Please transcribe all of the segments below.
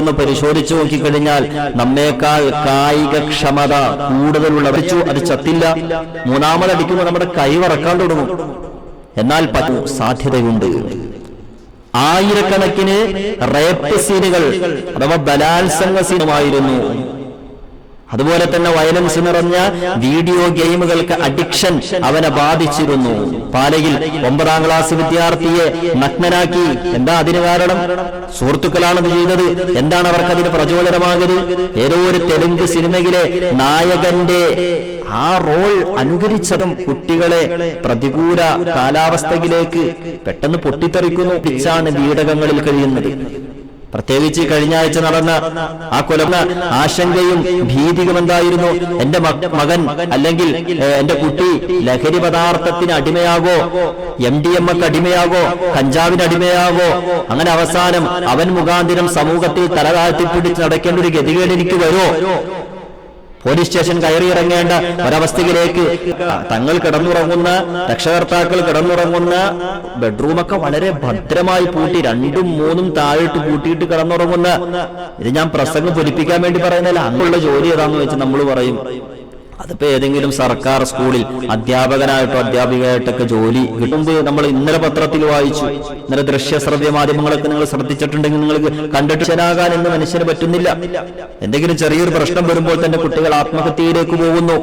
ഒന്ന് പരിശോധിച്ചു നോക്കിക്കഴിഞ്ഞാൽ നമ്മേക്കാൾ കായികക്ഷമത കൂടുതലുള്ളവർ അത് ചത്തില്ല. മൂന്നാമതടിക്കുമ്പോൾ നമ്മുടെ കൈ വറക്കാൻ തുടങ്ങും. എന്നാൽ സാധ്യതയുണ്ട്. ആയിരക്കണക്കിന് റേപ്പ് സീനുകൾ അഥവാ ബലാത്സംഗ സീനുമായിരുന്നു. അതുപോലെ തന്നെ വയലൻസ് നിറഞ്ഞ വീഡിയോ ഗെയിമുകൾക്ക് അഡിക്ഷൻ അവനെ ബാധിച്ചിരുന്നു. പാലയിൽ 9ാം ക്ലാസ് വിദ്യാർത്ഥിയെ നഗ്നനാക്കി. എന്താ അതിന് കാരണം? സുഹൃത്തുക്കളാണത് ചെയ്തത്. എന്താണ് അവർക്കതിന് പ്രചോദനമാകരുത്? ഏതോ ഒരു തെലുങ്ക് സിനിമയിലെ നായകന്റെ ആ റോൾ അനുകരിച്ചതും കുട്ടികളെ പ്രതികൂല കാലാവസ്ഥയിലേക്ക് പെട്ടെന്ന് പൊട്ടിത്തെറിക്കുന്നു. പിച്ചാണ് വീടകങ്ങളിൽ കഴിയുന്നത്. പ്രത്യേകിച്ച് കഴിഞ്ഞ ആഴ്ച നടന്ന ആ കൊലന്ന ആശങ്കയും ഭീതിയും എന്തായിരുന്നു? എന്റെ മകൻ അല്ലെങ്കിൽ എന്റെ കുട്ടി ലഹരി പദാർത്ഥത്തിന് അടിമയാകോ, MDMA അടിമയാകോ, കഞ്ചാവിന് അടിമയാകോ? അങ്ങനെ അവസാനം അവൻ മുഖാന്തിരം സമൂഹത്തിൽ തലതാഴ്ത്തിപ്പിടിച്ച് നടക്കേണ്ട ഒരു ഗതികേട് എനിക്ക് വരുമോ? പോലീസ് സ്റ്റേഷൻ കയറിയിറങ്ങേണ്ട ഒരവസ്ഥയിലേക്ക് തങ്ങൾ കിടന്നുറങ്ങുന്ന, രക്ഷകർത്താക്കൾ കിടന്നുറങ്ങുന്ന ബെഡ്റൂമൊക്കെ വളരെ ഭദ്രമായി പൂട്ടി 2ഉം 3ഉം താഴിട്ട് പൂട്ടിയിട്ട് കിടന്നുറങ്ങുന്ന. ഇത് ഞാൻ പ്രസംഗം പൊലിപ്പിക്കാൻ വേണ്ടി പറയുന്നില്ല. അങ്ങനെയുള്ള ജോലി ഏതാന്ന് വെച്ച് നമ്മൾ പറയും. അതിപ്പോ ഏതെങ്കിലും സർക്കാർ സ്കൂളിൽ അധ്യാപകനായിട്ടോ അധ്യാപികയായിട്ടൊക്കെ ജോലി കിട്ടുമ്പോൾ നമ്മൾ ഇന്നലെ പത്രത്തിൽ വായിച്ചു. ഇന്നലെ ദൃശ്യശ്രവ്യ മാധ്യമങ്ങളൊക്കെ നിങ്ങൾ ശ്രദ്ധിച്ചിട്ടുണ്ടെങ്കിൽ നിങ്ങൾക്ക് കണ്ടിട്ട് ശരാകാൻ എന്ന് മനുഷ്യന് പറ്റുന്നില്ല. എന്തെങ്കിലും ചെറിയൊരു പ്രശ്നം വരുമ്പോൾ തന്നെ കുട്ടികൾ ആത്മഹത്യയിലേക്ക് പോകുന്നു.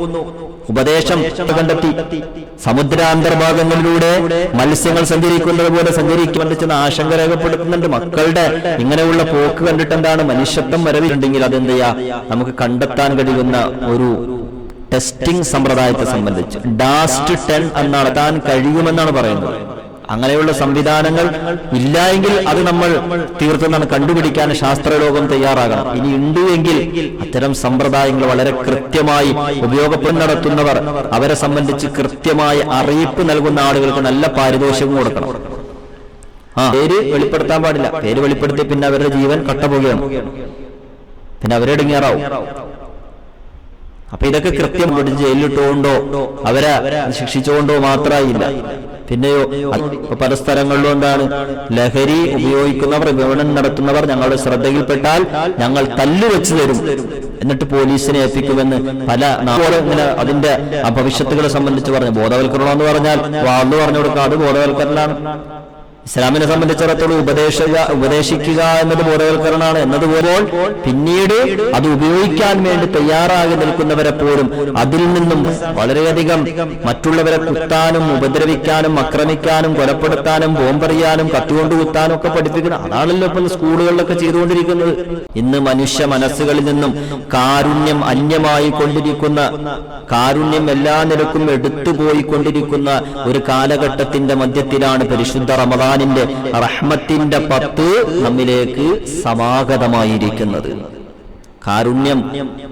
ഉപദേശം കണ്ടെത്തി സമുദ്രാന്തർഭാഗങ്ങളിലൂടെ മത്സ്യങ്ങൾ സഞ്ചരിക്കുന്നത് പോലെ സഞ്ചരിക്കുമെന്ന് ആശങ്ക രേഖപ്പെടുത്തുന്നുണ്ട്. മക്കളുടെ ഇങ്ങനെയുള്ള പോക്ക് കണ്ടിട്ട് എന്താണ് മനുഷ്യത്വം വരവിലുണ്ടെങ്കിൽ അതെന്ത് ചെയ്യാ നമുക്ക് കണ്ടെത്താൻ കഴിയുന്ന ഒരു ടെസ്റ്റിംഗ് സമ്പ്രദായത്തെ സംബന്ധിച്ച് ഡാസ്റ്റ് 10 നടത്താൻ കഴിയുമെന്നാണ് പറയുന്നത്. അങ്ങനെയുള്ള സംവിധാനങ്ങൾ ഇല്ല എങ്കിൽ അത് നമ്മൾ തീർത്തും കണ്ടുപിടിക്കാൻ ശാസ്ത്രലോകം തയ്യാറാകണം. ഇനി ഉണ്ട് എങ്കിൽ അത്തരം സമ്പ്രദായങ്ങൾ വളരെ കൃത്യമായി ഉപയോഗപ്പെടുത്തി നടത്തുന്നവർ അവരെ സംബന്ധിച്ച് കൃത്യമായ അറിയിപ്പ് നൽകുന്ന ആളുകൾക്ക് നല്ല പാരിതോഷികം കൊടുക്കണം. പേര് വെളിപ്പെടുത്താൻ പാടില്ല. പേര് വെളിപ്പെടുത്തി പിന്നെ അവരുടെ ജീവൻ കട്ടപോകുകയാണ്. പിന്നെ അവരെടുങ്ങേറാവും. അപ്പൊ ഇതൊക്കെ കൃത്യം ജയിലിട്ടുകൊണ്ടോ അവരെ ശിക്ഷിച്ചുകൊണ്ടോ മാത്രമായില്ല. പിന്നെയോ പല സ്ഥലങ്ങളിലും എന്താണ് ലഹരി ഉപയോഗിക്കുന്നവർ, വിപണനം നടത്തുന്നവർ ഞങ്ങളുടെ ശ്രദ്ധയിൽപ്പെട്ടാൽ ഞങ്ങൾ തല്ലുവെച്ച് തരും, എന്നിട്ട് പോലീസിനെ ഏൽപ്പിക്കുമെന്ന് പല ഇങ്ങനെ അതിന്റെ ആ ഭവിഷ്യത്തുകളെ സംബന്ധിച്ച് പറഞ്ഞു. ബോധവൽക്കരണം എന്ന് പറഞ്ഞാൽ വാർന്നു പറഞ്ഞു കൊടുക്കുക, അത് ബോധവൽക്കരണമാണ്. ഇസ്ലാമിനെ സംബന്ധിച്ചിടത്തോളം ഉപദേശിക്കുക എന്നത് ബോധവൽക്കരണമാണ് എന്നതുപോലെ പിന്നീട് അത് ഉപയോഗിക്കാൻ വേണ്ടി തയ്യാറാകി നിൽക്കുന്നവരെ പോലും അതിൽ നിന്നും വളരെയധികം മറ്റുള്ളവരെ കുത്താനും ഉപദ്രവിക്കാനും ആക്രമിക്കാനും കൊലപ്പെടുത്താനും ബോംബെറിയാനും കത്തികൊണ്ട് കുത്താനും ഒക്കെ പഠിപ്പിക്കണം. അതാണല്ലോ ഇപ്പം സ്കൂളുകളിലൊക്കെ ചെയ്തുകൊണ്ടിരിക്കുന്നത്. ഇന്ന് മനുഷ്യ മനസ്സുകളിൽ നിന്നും കാരുണ്യം അന്യമായി കൊണ്ടിരിക്കുന്ന, കാരുണ്യം എല്ലാ നിലക്കും എടുത്തുപോയിക്കൊണ്ടിരിക്കുന്ന ഒരു കാലഘട്ടത്തിന്റെ മധ്യത്തിലാണ് പരിശുദ്ധ റമദാനിന്റെ റഹ്മത്തിന്റെ 10 നമ്മിലേക്ക് സമാഗതമായിരിക്കുന്നത്. കാരുണ്യം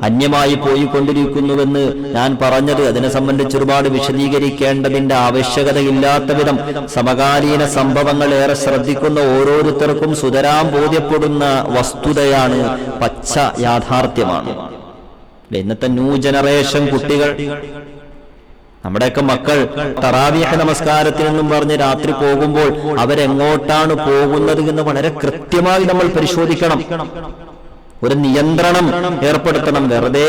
അന്യമായി പോയിക്കൊണ്ടിരിക്കുന്നുവെന്ന് ഞാൻ പറഞ്ഞത് അതിനെ സംബന്ധിച്ച് ഒരുപാട് വിശദീകരിക്കേണ്ടതിന്റെ ആവശ്യകതയില്ലാത്ത വിധം സമകാലീന സംഭവങ്ങൾ ഏറെ ശ്രദ്ധിക്കുന്ന ഓരോരുത്തർക്കും സുതരാം ബോധ്യപ്പെടുന്ന വസ്തുതയാണ്, പച്ച യാഥാർത്ഥ്യമാണ്. ഇന്നത്തെ ന്യൂ ജനറേഷൻ കുട്ടികൾ, നമ്മുടെയൊക്കെ മക്കൾ തറാവീഹ് നമസ്കാരത്തിൽ നിന്നും പറഞ്ഞ് രാത്രി പോകുമ്പോൾ അവരെങ്ങോട്ടാണ് പോകുന്നത് എന്ന് വളരെ കൃത്യമായി നമ്മൾ പരിശോധിക്കണം. ഒരു നിയന്ത്രണം ഏർപ്പെടുത്തണം. വെറുതെ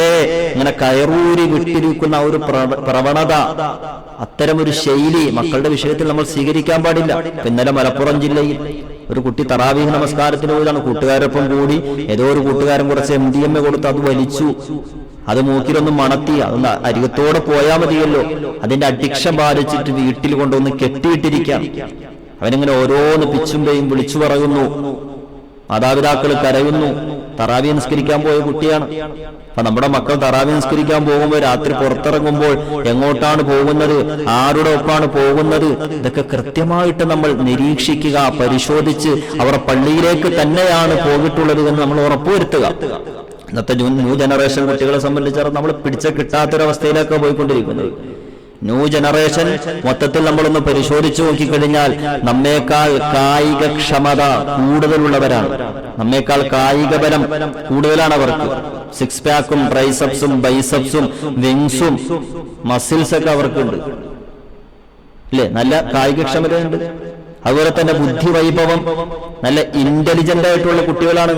ഇങ്ങനെ കയറൂരി വിട്ടിരിക്കുന്ന ഒരു പ്രവണത, അത്തരമൊരു ശൈലി മക്കളുടെ വിഷയത്തിൽ നമ്മൾ സ്വീകരിക്കാൻ പാടില്ല. ഇന്നലെ മലപ്പുറം ജില്ലയിൽ ഒരു കുട്ടി തറാവീഹ് നമസ്കാരത്തിന് പോയതാണ്. കൂട്ടുകാരൊപ്പം കൂടി ഏതോ ഒരു കൂട്ടുകാരൻ കുറച്ച് MDMA കൊടുത്ത് അത് വലിച്ചു. അത് മൂക്കിലൊന്നും മണത്തി, അതൊന്ന് അരികത്തോടെ പോയാൽ മതിയല്ലോ. അതിന്റെ അഡിക്ഷൻ ബാധിച്ചിട്ട് വീട്ടിൽ കൊണ്ടുവന്ന് കെട്ടിയിട്ടിരിക്കാം. അവനിങ്ങനെ ഓരോന്ന് പിച്ചുമ്പയും വിളിച്ചു പറയുന്നു. മാതാപിതാക്കൾ കരയുന്നു. തറാവി നിസ്കരിക്കാൻ പോയ കുട്ടിയാണ്. അപ്പൊ നമ്മുടെ മക്കൾ തറാവി നിസ്കരിക്കാൻ പോകുമ്പോൾ രാത്രി പുറത്തിറങ്ങുമ്പോൾ എങ്ങോട്ടാണ് പോകുന്നത്, ആരുടെ ഒപ്പാണ് പോകുന്നത്, ഇതൊക്കെ കൃത്യമായിട്ട് നമ്മൾ നിരീക്ഷിക്കുക, പരിശോധിച്ച് അവർ പള്ളിയിലേക്ക് തന്നെയാണ് പോയിട്ടുള്ളത് എന്ന് നമ്മൾ ഉറപ്പുവരുത്തുക. ഇന്നത്തെ ന്യൂ ജനറേഷൻ കുട്ടികളെ സംബന്ധിച്ചിടത്തോളം നമ്മൾ പിടിച്ച കിട്ടാത്തൊരവസ്ഥയിലേക്കാണ് പോയിക്കൊണ്ടിരിക്കുന്നത്. ന്യൂ ജനറേഷൻ മൊത്തത്തിൽ നമ്മളൊന്ന് പരിശോധിച്ചു നോക്കിക്കഴിഞ്ഞാൽ നമ്മേക്കാൾ കായികക്ഷമത കൂടുതലുള്ളവരാണ്. നമ്മേക്കാൾ കായിക ബലം കൂടുതലാണ് അവർക്ക്. 6 പാക്കും ട്രൈസെപ്സും ബൈസെപ്സും വിങ്സും മസിൽസ് ഒക്കെ അവർക്കുണ്ട്, അല്ലേ? നല്ല കായികക്ഷമതയുണ്ട്. അതുപോലെ തന്നെ ബുദ്ധി വൈഭവം, നല്ല ഇന്റലിജന്റ് ആയിട്ടുള്ള കുട്ടികളാണ്.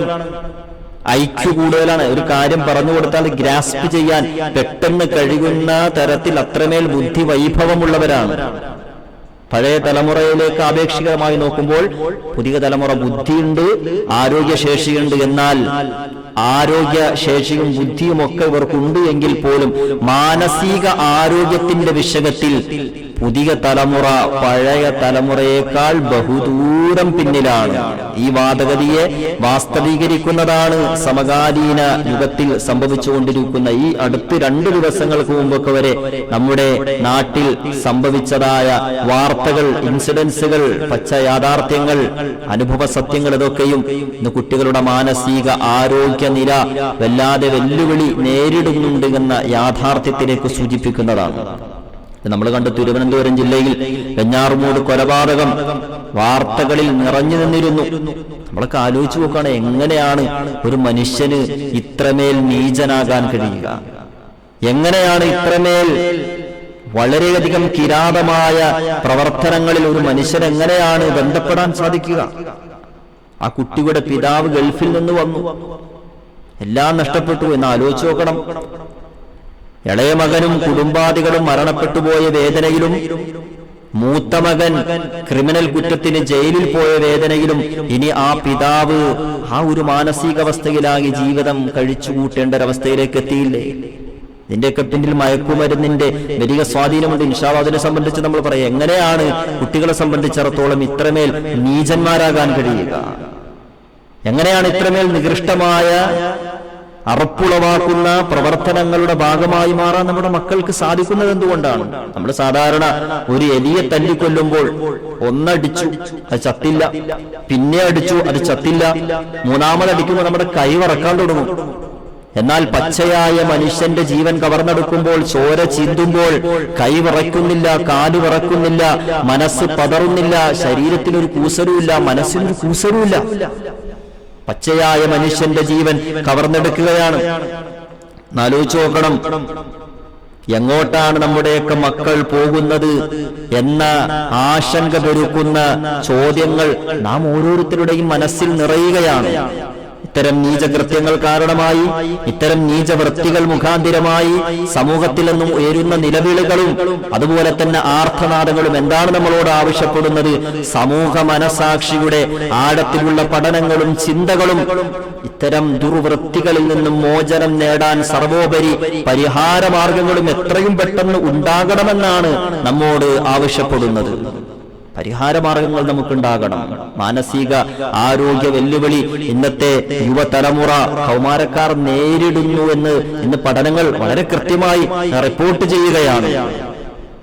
ഐക്യു കൂടുതലാണ്. ഒരു കാര്യം പറഞ്ഞു കൊടുത്താൽ ഗ്രാസ്പ് ചെയ്യാൻ പെട്ടെന്ന് കഴിയുന്ന തരത്തിൽ അത്രമേൽ ബുദ്ധി വൈഭവമുള്ളവരാണ്. പഴയ തലമുറയിലേക്ക് ആപേക്ഷികമായി നോക്കുമ്പോൾ പുതിയ തലമുറ ബുദ്ധിയുണ്ട്, ആരോഗ്യശേഷിയുണ്ട്. എന്നാൽ ആരോഗ്യശേഷിയും ബുദ്ധിയും ഒക്കെ ഇവർക്കുണ്ട് എങ്കിൽ പോലും മാനസിക ആരോഗ്യത്തിന്റെ വിഷയത്തിൽ പുതിയ തലമുറ പഴയ തലമുറയേക്കാൾ ബഹുദൂരം പിന്നിലാണ്. ഈ വാദഗതിയെ വാസ്തവീകരിക്കുന്നതാണ് സമകാലീന യുഗത്തിൽ സംഭവിച്ചുകൊണ്ടിരിക്കുന്ന ഈ അടുത്ത് 2 ദിവസങ്ങൾക്ക് മുമ്പൊക്കെ വരെ നമ്മുടെ നാട്ടിൽ സംഭവിച്ചതായ വാർത്തകൾ, ഇൻസിഡൻസുകൾ, പച്ച യാഥാർത്ഥ്യങ്ങൾ, അനുഭവ സത്യങ്ങൾ, ഇതൊക്കെയും ഇന്ന് കുട്ടികളുടെ മാനസിക ആരോഗ്യ നില വല്ലാതെ വെല്ലുവിളി നേരിടുന്നുണ്ട് എന്ന യാഥാർത്ഥ്യത്തിലേക്ക് സൂചിപ്പിക്കുന്നതാണ്. നമ്മൾ കണ്ട് തിരുവനന്തപുരം ജില്ലയിൽ വെഞ്ഞാറുമൂട് കൊലപാതകം വാർത്തകളിൽ നിറഞ്ഞു നിന്നിരുന്നു. നമ്മളൊക്കെ ആലോചിച്ചു നോക്കുകയാണ്, എങ്ങനെയാണ് ഒരു മനുഷ്യന് ഇത്രമേൽ നീചനാകാൻ കഴിയുക? എങ്ങനെയാണ് ഇത്രമേൽ വളരെയധികം കിരാതമായ പ്രവർത്തനങ്ങളിൽ ഒരു മനുഷ്യൻ എങ്ങനെയാണ് ബന്ധപ്പെടാൻ സാധിക്കുക? ആ കുട്ടിയുടെ പിതാവ് ഗൾഫിൽ നിന്ന് വന്നു, എല്ലാം നഷ്ടപ്പെട്ടു എന്ന് ആലോചിച്ചു നോക്കണം. ഇളയ മകനും കുടുംബാദികളും മരണപ്പെട്ടുപോയ വേദനയിലും, മൂത്ത മകൻ ക്രിമിനൽ കുറ്റത്തിന് ജയിലിൽ പോയ വേദനയിലും, ഇനി ആ പിതാവ് ആ ഒരു മാനസികാവസ്ഥയിലാകി ജീവിതം കഴിച്ചുകൂട്ടേണ്ട ഒരവസ്ഥയിലേക്ക് എത്തിയില്ലേ? ഇതിന്റെയൊക്കെ പിന്നിൽ മയക്കുമരുന്നിന്റെ വലിയ സ്വാധീനമുണ്ട്. ഇൻഷാ അല്ലാഹ് അതിനെ സംബന്ധിച്ച് നമ്മൾ പറയാം. എങ്ങനെയാണ് കുട്ടികളെ സംബന്ധിച്ചിടത്തോളം ഇത്രമേൽ നീചന്മാരാകാൻ കഴിയുക? എങ്ങനെയാണ് ഇത്രമേൽ നികൃഷ്ടമായ അറപ്പുളവാക്കുന്ന പ്രവർത്തനങ്ങളുടെ ഭാഗമായി മാറാൻ നമ്മുടെ മക്കൾക്ക് സാധിക്കുന്നത് എന്തുകൊണ്ടാണ്? നമ്മൾ സാധാരണ ഒരു എലിയെ തല്ലിക്കൊല്ലുമ്പോൾ ഒന്നടിച്ചു, അത് ചത്തില്ല, പിന്നെ അടിച്ചു, അത് ചത്തില്ല, മൂന്നാമതടിക്കുമ്പോൾ നമ്മുടെ കൈ വറക്കാൻ തുടങ്ങും. എന്നാൽ പച്ചയായ മനുഷ്യന്റെ ജീവൻ കവർന്നെടുക്കുമ്പോൾ, ചോര ചിന്തുമ്പോൾ കൈ വിറയ്ക്കുന്നില്ല, കാല് വിറക്കുന്നില്ല, മനസ്സ് പതറുന്നില്ല, ശരീരത്തിനൊരു കൂസലുമില്ല, മനസ്സിനൊരു കൂസലുമില്ല. പച്ചയായ മനുഷ്യന്റെ ജീവൻ കവർന്നെടുക്കുകയാണ്. ആലോചിച്ചു നോക്കണം, എങ്ങോട്ടാണ് നമ്മുടെയൊക്കെ മക്കൾ പോകുന്നത് എന്ന ആശങ്ക പെരുക്കുന്ന ചോദ്യങ്ങൾ നാം ഓരോരുത്തരുടെയും മനസ്സിൽ നിറയുകയാണ്. ഇത്തരം നീചകൃത്യങ്ങൾ കാരണമായി, ഇത്തരം നീചവൃത്തികൾ മുഖാന്തിരമായി സമൂഹത്തിൽ നിന്നും ഉയരുന്ന നിലവിളികളും അതുപോലെ തന്നെ ആർത്തനാദങ്ങളും എന്താണ് നമ്മളോട് ആവശ്യപ്പെടുന്നത്? സമൂഹ മനസാക്ഷിയുടെ ആഴത്തിലുള്ള പഠനങ്ങളും ചിന്തകളും ഇത്തരം ദുർവൃത്തികളിൽ നിന്നും മോചനം നേടാൻ സർവോപരി പരിഹാരമാർഗങ്ങളും എത്രയും പെട്ടെന്ന് ഉണ്ടാകണമെന്നാണ് നമ്മോട് ആവശ്യപ്പെടുന്നത്. പരിഹാരമാർഗങ്ങൾ നമുക്കുണ്ടാകണം. മാനസിക ആരോഗ്യ വെല്ലുവിളി ഇന്നത്തെ യുവതലമുറ, കൗമാരക്കാർ നേരിടുന്നു എന്ന് ഇന്ന് പഠനങ്ങൾ വളരെ കൃത്യമായി റിപ്പോർട്ട് ചെയ്യുകയാണ്.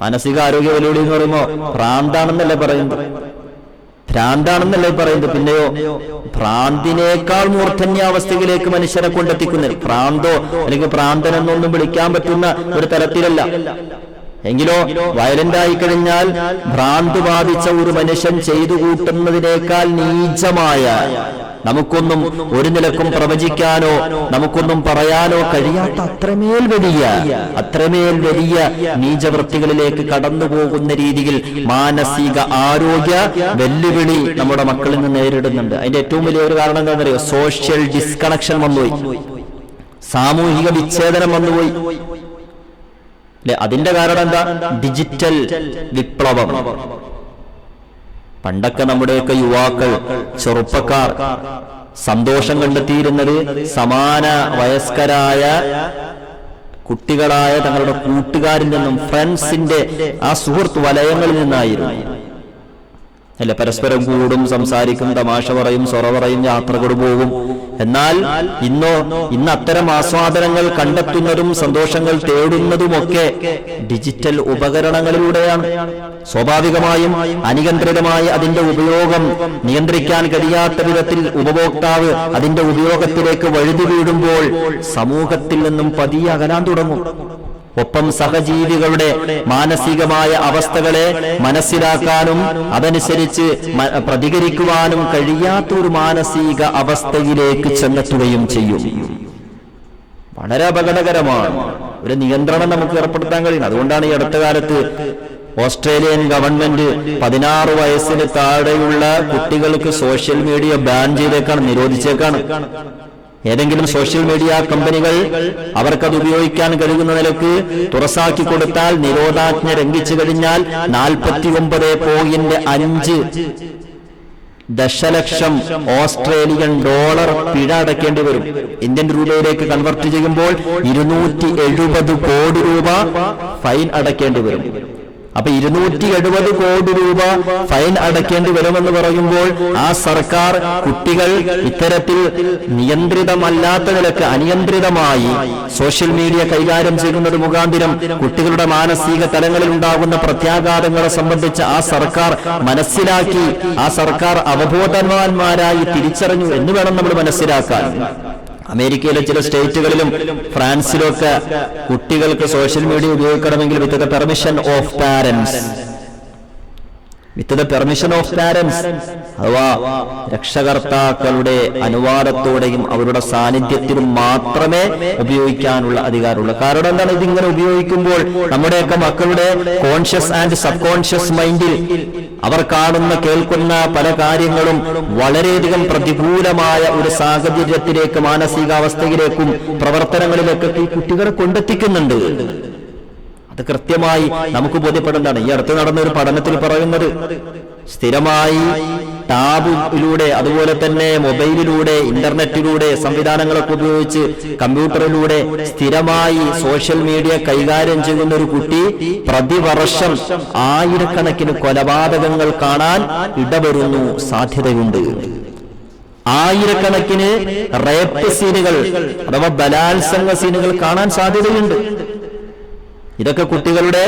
മാനസിക ആരോഗ്യ വെല്ലുവിളി എന്ന് പറയുമ്പോൾ ഭ്രാന്താണെന്നല്ലേ പറയുന്നത്, പിന്നെയോ ഭ്രാന്തിനേക്കാൾ മൂർധന്യാവസ്ഥയിലേക്ക് മനുഷ്യരെ കൊണ്ടെത്തിക്കുന്നത്. ഭ്രാന്തോ അല്ലെങ്കിൽ ഭ്രാന്തൻ എന്നൊന്നും വിളിക്കാൻ പറ്റുന്ന ഒരു തലത്തിലല്ല. എങ്കിലോ വയലന്റായി കഴിഞ്ഞാൽ ഭ്രാന്ത് ബാധിച്ച ഒരു മനുഷ്യൻ ചെയ്തു കൂട്ടുന്നതിനേക്കാൾ നീചമായ, നമുക്കൊന്നും ഒരു നിലക്കും പ്രവചിക്കാനോ നമുക്കൊന്നും പറയാനോ കഴിയാത്ത അത്രമേൽ വലിയ നീചവൃത്തികളിലേക്ക് കടന്നു പോകുന്ന രീതിയിൽ മാനസിക ആരോഗ്യ വെല്ലുവിളി നമ്മുടെ മക്കളിൽ നിന്ന് നേരിടുന്നുണ്ട്. അതിന്റെ ഏറ്റവും വലിയ ഒരു കാരണം എന്താണെന്നറിയോ? സോഷ്യൽ ഡിസ്കണക്ഷൻ വന്നുപോയി, സാമൂഹിക വിച്ഛേദനം വന്നുപോയി. അതിന്റെ കാരണം എന്താ? ഡിജിറ്റൽ വിപ്ലവം. പണ്ടൊക്കെ നമ്മുടെയൊക്കെ യുവാക്കൾ, ചെറുപ്പക്കാർ സന്തോഷം കണ്ടെത്തിയിരുന്നത് സമാന വയസ്കരായ കുട്ടികളായ തങ്ങളുടെ കൂട്ടുകാരിൽ നിന്നും, ഫ്രണ്ട്സിന്റെ ആ സുഹൃത്ത് വലയങ്ങളിൽ നിന്നായിരുന്നു. അല്ല, പരസ്പരം കൂടും, സംസാരിക്കും, തമാശ പറയും, സൊറ പറയും, യാത്രകൾ പോകും. എന്നാൽ ഇന്ന് അത്തരം ആസ്വാദനങ്ങൾ കണ്ടെത്തുന്നതും സന്തോഷങ്ങൾ തേടുന്നതുമൊക്കെ ഡിജിറ്റൽ ഉപകരണങ്ങളിലൂടെയാണ്. സ്വാഭാവികമായും അനിയന്ത്രിതമായി അതിന്റെ ഉപയോഗം നിയന്ത്രിക്കാൻ കഴിയാത്ത വിധത്തിൽ ഉപഭോക്താവ് അതിന്റെ ഉപയോഗത്തിലേക്ക് വഴുതി വീഴുമ്പോൾ സമൂഹത്തിൽ നിന്നും പതിയെ അകലാൻ തുടങ്ങും. ഒപ്പം സഹജീവികളുടെ മാനസികമായ അവസ്ഥകളെ മനസ്സിലാക്കാനും അതനുസരിച്ച് പ്രതികരിക്കുവാനും കഴിയാത്ത ഒരു മാനസിക അവസ്ഥയിലേക്ക് ചെന്നെത്തുകയും ചെയ്യും. വളരെ അപകടകരമാണ്. ഒരു നിയന്ത്രണം നമുക്ക് ഏർപ്പെടുത്താൻ കഴിയും. അതുകൊണ്ടാണ് ഈ അടുത്ത കാലത്ത് ഓസ്ട്രേലിയൻ ഗവൺമെന്റ് 16 വയസ്സിന് താഴെയുള്ള കുട്ടികൾക്ക് സോഷ്യൽ മീഡിയ ബാൻ ചെയ്തേക്കാണ്, നിരോധിച്ചേക്കാണ്. ഏതെങ്കിലും സോഷ്യൽ മീഡിയ കമ്പനികൾ അവർക്കത് ഉപയോഗിക്കാൻ കഴിയുന്ന നിലക്ക് തുറസാക്കി കൊടുത്താൽ, നിരോധാജ്ഞ ലംഘിച്ചു കഴിഞ്ഞാൽ 49.5 ദശലക്ഷം ഓസ്ട്രേലിയൻ ഡോളർ പിഴ അടയ്ക്കേണ്ടി വരും. ഇന്ത്യൻ രൂപയിലേക്ക് കൺവെർട്ട് ചെയ്യുമ്പോൾ 270 കോടി രൂപ ഫൈൻ അടയ്ക്കേണ്ടി വരും. അപ്പൊ 270 കോടി രൂപ ഫൈൻ അടയ്ക്കേണ്ടി വരുമെന്ന് പറയുമ്പോൾ ആ സർക്കാർ കുട്ടികൾ ഇത്തരത്തിൽ നിയന്ത്രിതമല്ലാത്ത നിലക്ക് അനിയന്ത്രിതമായി സോഷ്യൽ മീഡിയ കൈകാര്യം ചെയ്യുന്നത് മുഖാന്തിരം കുട്ടികളുടെ മാനസിക തലങ്ങളിൽ ഉണ്ടാകുന്ന പ്രത്യാഘാതങ്ങളെ സംബന്ധിച്ച് ആ സർക്കാർ മനസ്സിലാക്കി, ആ സർക്കാർ അവബോധവാന്മാരായി തിരിച്ചറിഞ്ഞു എന്ന് വേണം നമ്മൾ മനസ്സിലാക്കാൻ. അമേരിക്കയിലെ ചില സ്റ്റേറ്റുകളിലും ഫ്രാൻസിലൊക്കെ കുട്ടികൾക്ക് സോഷ്യൽ മീഡിയ ഉപയോഗിക്കണമെങ്കിൽ with the permission of parents, അഥവാ രക്ഷകർത്താക്കളുടെ അനുവാദത്തോടെയും അവരുടെ സാന്നിധ്യത്തിലും മാത്രമേ ഉപയോഗിക്കാനുള്ള അധികാരമുള്ളൂ. കാരണം എന്താണ്? ഇതിങ്ങനെ ഉപയോഗിക്കുമ്പോൾ നമ്മുടെയൊക്കെ മക്കളുടെ കോൺഷ്യസ് ആൻഡ് സബ് കോൺഷ്യസ് മൈൻഡിൽ അവർ കാണുന്ന കേൾക്കുന്ന പല കാര്യങ്ങളും വളരെയധികം പ്രതികൂലമായ ഒരു സാഹചര്യത്തിലേക്ക്, മാനസികാവസ്ഥയിലേക്കും പ്രവർത്തനങ്ങളിലേക്കൊക്കെ ഈ കുട്ടികളെ കൊണ്ടെത്തിക്കുന്നുണ്ട്. അത് കൃത്യമായി നമുക്ക് ബോധ്യപ്പെടേണ്ടതാണ്. ഈ അടുത്ത് നടന്ന ഒരു പഠനത്തിൽ പറയുന്നത്, സ്ഥിരമായി ടാബിലൂടെ, അതുപോലെ തന്നെ മൊബൈലിലൂടെ, ഇന്റർനെറ്റിലൂടെ സംവിധാനങ്ങളൊക്കെ ഉപയോഗിച്ച് കമ്പ്യൂട്ടറിലൂടെ സ്ഥിരമായി സോഷ്യൽ മീഡിയ കൈകാര്യം ചെയ്യുന്ന ഒരു കുട്ടി പ്രതിവർഷം 1000കണക്കിന് കൊലപാതകങ്ങൾ കാണാൻ ഇടവരുന്നു, സാധ്യതയുണ്ട്. 1000കണക്കിന് റേപ്പ് സീനുകൾ അഥവാ ബലാത്സംഗ സീനുകൾ കാണാൻ സാധ്യതയുണ്ട്. ഇതൊക്കെ കുട്ടികളുടെ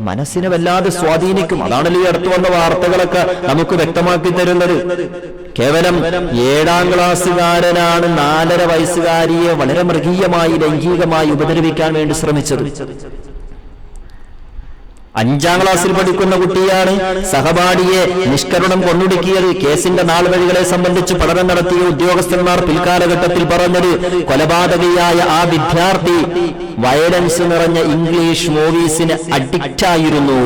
മനസ്സിനെ വല്ലാതെ സ്വാധീനിക്കും. അതാണല്ലോ ഈ അടുത്ത് വന്ന വാർത്തകളൊക്കെ നമുക്ക് വ്യക്തമാക്കി തരുന്നത്. കേവലം 7ാം ക്ലാസ്സുകാരനാണ് 4.5 വയസ്സുകാരിയെ വളരെ മൃഗീയമായി, ലൈംഗികമായി ഉപദ്രവിക്കാൻ വേണ്ടി ശ്രമിച്ചത്. 5ാം ക്ലാസ്സിൽ പഠിക്കുന്ന കുട്ടിയാണ് സഹപാഠിയെ നിഷ്കരുണം കൊന്നൊടുക്കിയത്. കേസിന്റെ നാൾവഴികളെ സംബന്ധിച്ച് പഠനം നടത്തിയ ഉദ്യോഗസ്ഥന്മാർ പിൽക്കാലഘട്ടത്തിൽ പറഞ്ഞത്, കൊലപാതകിയായ ആ വിദ്യാർത്ഥി വയലൻസ് നിറഞ്ഞ ഇംഗ്ലീഷ് മൂവീസിന് അഡിക്റ്റായിരുന്നു.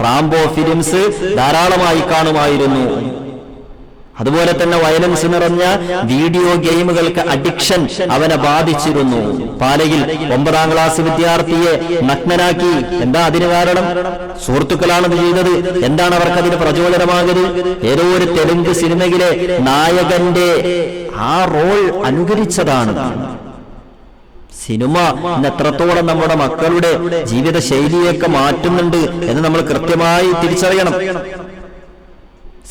റാംബോ ഫിലിംസ് ധാരാളമായി കാണുമായിരുന്നു. അതുപോലെ തന്നെ വയലൻസ് നിറഞ്ഞ വീഡിയോ ഗെയിമുകൾക്ക് അഡിക്ഷൻ അവനെ ബാധിച്ചിരുന്നു. പാലയിൽ 9ാം ക്ലാസ് വിദ്യാർത്ഥിയെ നഗ്നനാക്കി. എന്താ അതിന് കാരണം? സുഹൃത്തുക്കളാണത് ചെയ്തത്. എന്താണ് അവർക്കതിന് പ്രചോദനമാകരുത്? ഏതോ ഒരു തെലുങ്ക് സിനിമയിലെ നായകന്റെ ആ റോൾ അനുകരിച്ചതാണ്. സിനിമ ഇന്ന് എത്രത്തോളം നമ്മുടെ മക്കളുടെ ജീവിത ശൈലിയൊക്കെ മാറ്റുന്നുണ്ട് എന്ന് നമ്മൾ കൃത്യമായി തിരിച്ചറിയണം.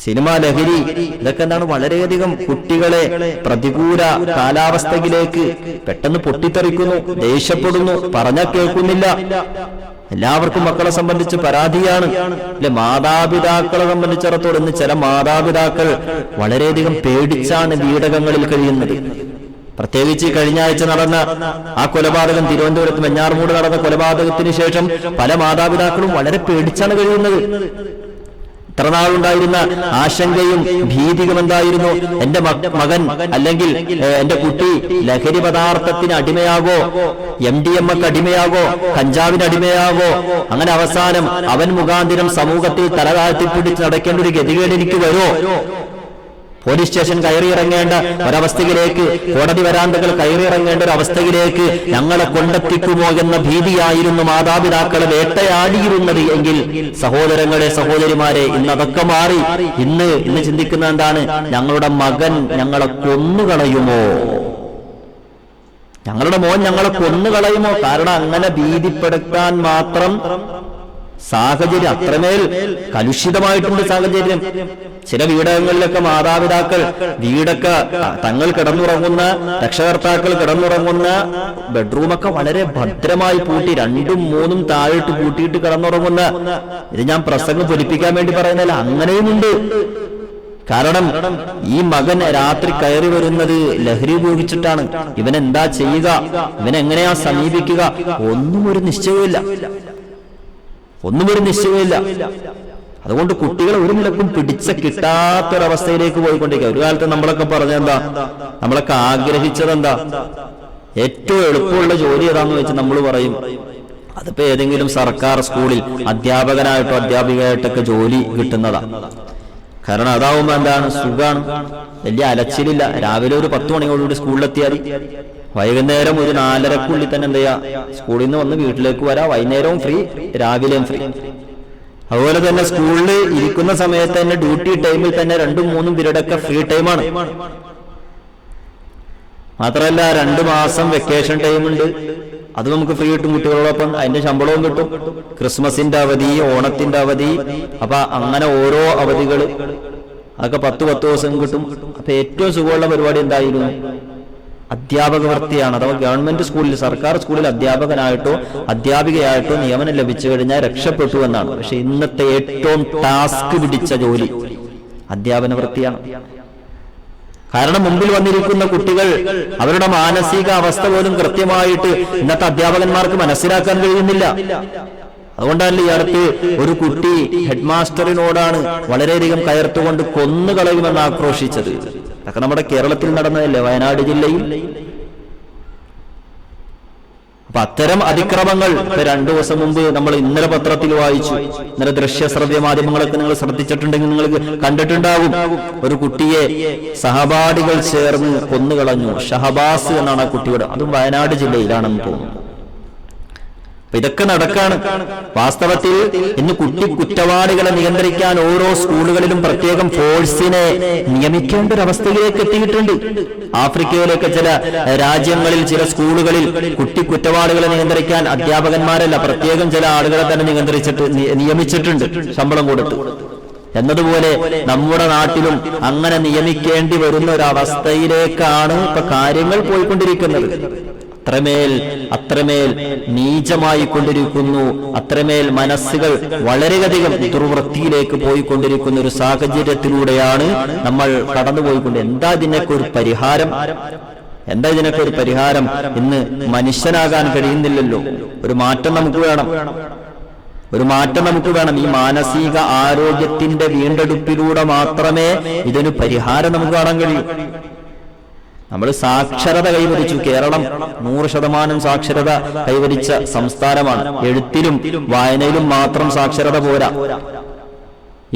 സിനിമ, ലഹരി, ഇതൊക്കെ എന്താണ് വളരെയധികം കുട്ടികളെ പ്രതികൂല കാലാവസ്ഥയിലേക്ക് പെട്ടെന്ന് പൊട്ടിത്തെറിക്കുന്നു, ദേഷ്യപ്പെടുന്നു, പറഞ്ഞാൽ കേൾക്കുന്നില്ല. എല്ലാവർക്കും മക്കളെ സംബന്ധിച്ച് പരാതിയാണ് അല്ലെ? മാതാപിതാക്കളെ സംബന്ധിച്ചിടത്തോളം ഇന്ന് ചില മാതാപിതാക്കൾ വളരെയധികം പേടിച്ചാണ് വീടകങ്ങളിൽ കഴിയുന്നത്. പ്രത്യേകിച്ച് കഴിഞ്ഞ ആഴ്ച നടന്ന ആ കൊലപാതകം, തിരുവനന്തപുരത്ത് വെഞ്ഞാറമൂട് നടന്ന കൊലപാതകത്തിന് ശേഷം പല മാതാപിതാക്കളും വളരെ പേടിച്ചാണ് കഴിയുന്നത്. ഇത്ര നാളുണ്ടായിരുന്ന ആശങ്കയും ഭീതിയും എന്തായിരുന്നു? എന്റെ മകൻ അല്ലെങ്കിൽ എന്റെ കുട്ടി ലഹരി പദാർത്ഥത്തിന് അടിമയാകോ, MDMA അടിമയാകോ, കഞ്ചാവിന് അടിമയാകോ, അങ്ങനെ അവസാനം അവൻ മുഖാന്തിരം സമൂഹത്തിൽ തലതാഴ്ത്തിപ്പിടിച്ച് നടക്കേണ്ട ഒരു ഗതികേട് എനിക്ക് വരുമോ? പോലീസ് സ്റ്റേഷൻ കയറിയിറങ്ങേണ്ട ഒരവസ്ഥയിലേക്ക്, കോടതി വരാന്തകൾ കയറിയിറങ്ങേണ്ട ഒരു അവസ്ഥയിലേക്ക് ഞങ്ങളെ കൊണ്ടെത്തിക്കുമോ എന്ന ഭീതിയായിരുന്നു മാതാപിതാക്കളെ വേട്ടയാടിയിരുന്നത് എങ്കിൽ, സഹോദരങ്ങളെ, സഹോദരിമാരെ, ഇന്ന് അതൊക്കെ മാറി. ഇന്ന് ചിന്തിക്കുന്ന എന്താണ്? ഞങ്ങളുടെ മകൻ ഞങ്ങളെ കൊന്നുകളയുമോ, ഞങ്ങളുടെ മോൻ ഞങ്ങളെ കൊന്നുകളയുമോ? കാരണം അങ്ങനെ ഭീതിപ്പെടുത്താൻ മാത്രം സാഹചര്യം, അത്രമേൽ കലുഷിതമായിട്ടുണ്ട് സാഹചര്യം. ചില വീടകങ്ങളിലൊക്കെ മാതാപിതാക്കൾ വീടൊക്കെ തങ്ങൾ കിടന്നുറങ്ങുന്ന, രക്ഷകർത്താക്കൾ കിടന്നുറങ്ങുന്ന ബെഡ്റൂമൊക്കെ വളരെ ഭദ്രമായി പൂട്ടി 2ഉം 3ഉം താഴിട്ട് പൂട്ടിയിട്ട് കിടന്നുറങ്ങുന്ന, ഇത് ഞാൻ പ്രസംഗം പൊലിപ്പിക്കാൻ വേണ്ടി പറയുന്നില്ല, അങ്ങനെയുമുണ്ട്. കാരണം ഈ മകൻ രാത്രി കയറി വരുന്നത് ലഹരി ഉപയോഗിച്ചിട്ടാണ്. ഇവനെന്താ ചെയ്യുക, ഇവനെങ്ങനെയാ സമീപിക്കുക, ഒന്നും ഒരു നിശ്ചയമില്ല. അതുകൊണ്ട് കുട്ടികളെ ഒരു നിലക്കും പിടിച്ച കിട്ടാത്തൊരവസ്ഥയിലേക്ക് പോയിക്കൊണ്ടിരിക്കുക. ഒരു കാലത്ത് നമ്മളൊക്കെ പറഞ്ഞെന്താ, നമ്മളൊക്കെ ആഗ്രഹിച്ചതെന്താ? ഏറ്റവും എളുപ്പമുള്ള ജോലി ഏതാന്ന് വെച്ച് നമ്മൾ പറയും, അതിപ്പോ ഏതെങ്കിലും സർക്കാർ സ്കൂളിൽ അധ്യാപകനായിട്ടോ അധ്യാപികയായിട്ടൊക്കെ ജോലി കിട്ടുന്നതാ. കാരണം അതാവുമ്പോ എന്താണ്, സുഖാണ്, വലിയ അലച്ചിലില്ല. രാവിലെ ഒരു 10 മണിയോടുകൂടി സ്കൂളിലെത്തിയാൽ വൈകുന്നേരം ഒരു 4:30 തന്നെ എന്ത് ചെയ്യാ, സ്കൂളിൽ നിന്ന് വന്ന് വീട്ടിലേക്ക് വരാം. വൈകുന്നേരവും ഫ്രീ, രാവിലെയും ഫ്രീ. അതുപോലെ തന്നെ സ്കൂളിൽ ഇരിക്കുന്ന സമയത്ത് തന്നെ ഡ്യൂട്ടി ടൈമിൽ തന്നെ 2-3 പീരീഡൊക്കെ ഫ്രീ ടൈമാണ്. മാത്രമല്ല 2 മാസം വെക്കേഷൻ ടൈമുണ്ട്, അത് നമുക്ക് ഫ്രീ കിട്ടും കുട്ടികളോടൊപ്പം. അതിന്റെ ശമ്പളവും കിട്ടും. ക്രിസ്മസിന്റെ അവധി, ഓണത്തിന്റെ അവധി, അപ്പൊ അങ്ങനെ ഓരോ അവധികൾ അതൊക്കെ 10 ദിവസം കിട്ടും. അപ്പൊ ഏറ്റവും സുഖമുള്ള പരിപാടി എന്തായിരുന്നു? അധ്യാപക വൃത്തിയാണ്. അഥവാ ഗവൺമെന്റ് സ്കൂളിൽ, സർക്കാർ സ്കൂളിൽ അധ്യാപകനായിട്ടോ അധ്യാപികയായിട്ടോ നിയമനം ലഭിച്ചു കഴിഞ്ഞാൽ രക്ഷപ്പെട്ടു എന്നാണ്. പക്ഷെ ഇന്നത്തെ ഏറ്റവും ടാസ്ക് പിടിച്ച ജോലി അധ്യാപന വൃത്തിയാണ്. കാരണം മുമ്പിൽ വന്നിരിക്കുന്ന കുട്ടികൾ അവരുടെ മാനസിക അവസ്ഥ പോലും കൃത്യമായിട്ട് ഇന്നത്തെ അധ്യാപകന്മാർക്ക് മനസ്സിലാക്കാൻ കഴിയുന്നില്ല. അതുകൊണ്ടല്ല ഈ അടുത്ത് ഒരു കുട്ടി ഹെഡ് മാസ്റ്ററിനോടാണ് വളരെയധികം കയർത്തുകൊണ്ട് കൊന്നുകളയുമെന്ന് ആക്രോശിച്ചത്. അതൊക്കെ നമ്മുടെ കേരളത്തിൽ നടന്നതല്ലേ, വയനാട് ജില്ലയിൽ. അപ്പൊ അത്തരം അതിക്രമങ്ങൾ 2 ദിവസം മുമ്പ് നമ്മൾ ഇന്നലെ പത്രത്തിൽ വായിച്ചു. ഇന്നലെ ദൃശ്യശ്രവ്യ മാധ്യമങ്ങളൊക്കെ നിങ്ങൾ ശ്രദ്ധിച്ചിട്ടുണ്ടെങ്കിൽ നിങ്ങൾക്ക് കണ്ടിട്ടുണ്ടാവും. ഒരു കുട്ടിയെ സഹപാഠികൾ ചേർന്ന് കൊന്നുകളഞ്ഞു. ഷഹബാസ് എന്നാണ് ആ കുട്ടിയുടെ, അതും വയനാട് ജില്ലയിലാണെന്ന് തോന്നുന്നു. ഇതൊക്കെ നടക്കാണ്. വാസ്തവത്തിൽ ഇന്ന് കുറ്റവാളികളെ നിയന്ത്രിക്കാൻ ഓരോ സ്കൂളുകളിലും പ്രത്യേകം ഫോഴ്സിനെ നിയമിക്കേണ്ട ഒരു എത്തിയിട്ടുണ്ട്. ആഫ്രിക്കയിലൊക്കെ ചില രാജ്യങ്ങളിൽ, ചില സ്കൂളുകളിൽ കുറ്റവാളികളെ നിയന്ത്രിക്കാൻ അധ്യാപകന്മാരല്ല, പ്രത്യേകം ചില ആളുകളെ തന്നെ നിയമിച്ചിട്ടുണ്ട്, ശമ്പളം കൊടുത്ത്. എന്നതുപോലെ നമ്മുടെ നാട്ടിലും അങ്ങനെ നിയമിക്കേണ്ടി വരുന്ന ഒരവസ്ഥയിലേക്കാണ് ഇപ്പൊ കാര്യങ്ങൾ പോയിക്കൊണ്ടിരിക്കുന്നത്. അത്രമേൽ നീചമായി കൊണ്ടിരിക്കുന്നു, അത്രമേൽ മനസ്സുകൾ വളരെയധികം ദുർവൃത്തിയിലേക്ക് പോയിക്കൊണ്ടിരിക്കുന്ന ഒരു സാഹചര്യത്തിലൂടെയാണ് നമ്മൾ കടന്നുപോയിക്കൊണ്ട്. എന്താ ഇതിനൊക്കെ ഒരു പരിഹാരം? ഇന്ന് മനുഷ്യനാകാൻ കഴിയുന്നില്ലല്ലോ. ഒരു മാറ്റം നമുക്ക് വേണം. ഈ മാനസിക ആരോഗ്യത്തിന്റെ വീണ്ടെടുപ്പിലൂടെ മാത്രമേ ഇതിന് പരിഹാരം നമുക്ക് കാണാൻ കഴിയൂ. നമ്മൾ സാക്ഷരത കൈവരിച്ചു. കേരളം 100% സാക്ഷരത കൈവരിച്ച സംസ്ഥാനമാണ്. എഴുത്തിലും വായനയിലും മാത്രം സാക്ഷരത പോരാ.